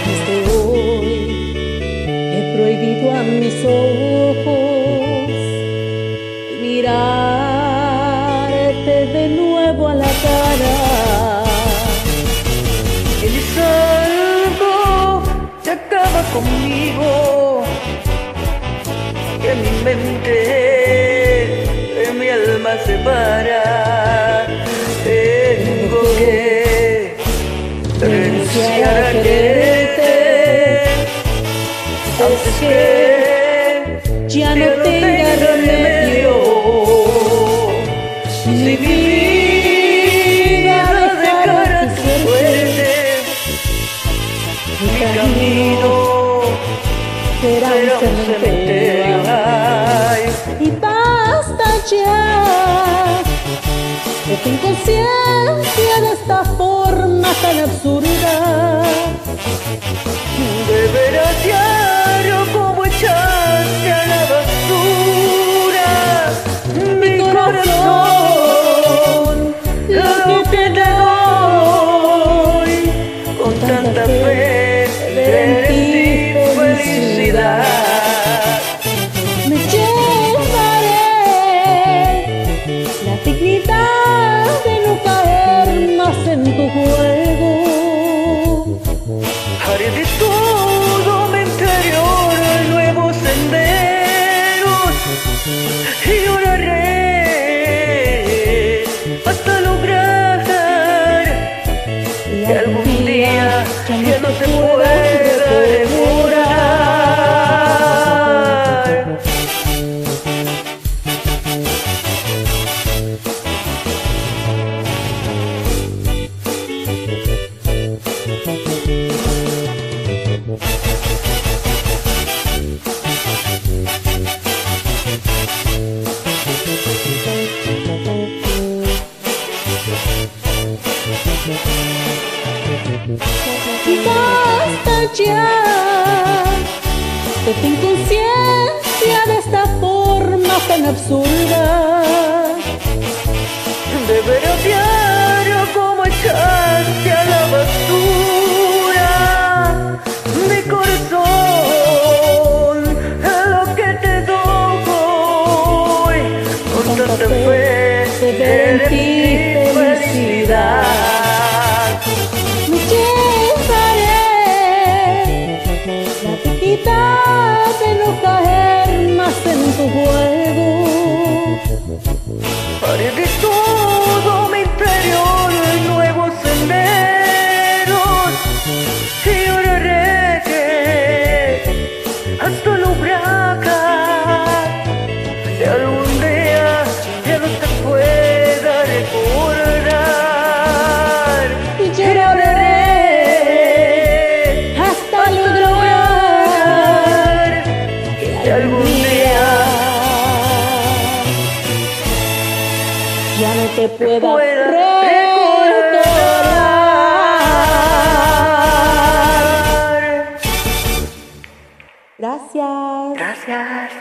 Desde hoy he prohibido a mis ojos mirarte de nuevo a la cara. El salvo se acaba conmigo, que mi mente de mi alma separa. Tengo que renunciar a quererte antes que Ya no tenga remedio. Si mi vida dejara tu suerte, mi camino será será un un cementerio. Ay, Y basta ya de tu inconsciencia, de esta forma tan absurda. de ver a diario como echaste a la basura mi corazón, lo que te doy con tanta fe, ver en ti felicidad. Me llevaré la dignidad de no caer más en tu juego. Haré de todo mi interior nuevos senderos y oraré hasta lograr que algún día ya no te pueda devorar. Y basta ya de tu inconsciencia, de esta forma tan absurda. De ver a diario como echaste a la basura mi corazón, lo que te doy con tanta fe, ver en ti felicidad. Me llevaré la dignidad de no caer más en tu juego. Haré de todo mi interior nuevos senderos y oraré hasta lograr que algún día ya no te pueda recordar. Y lloraré hasta lograr que algún día ya no te pueda pueda recordar. recordar. Gracias. Gracias.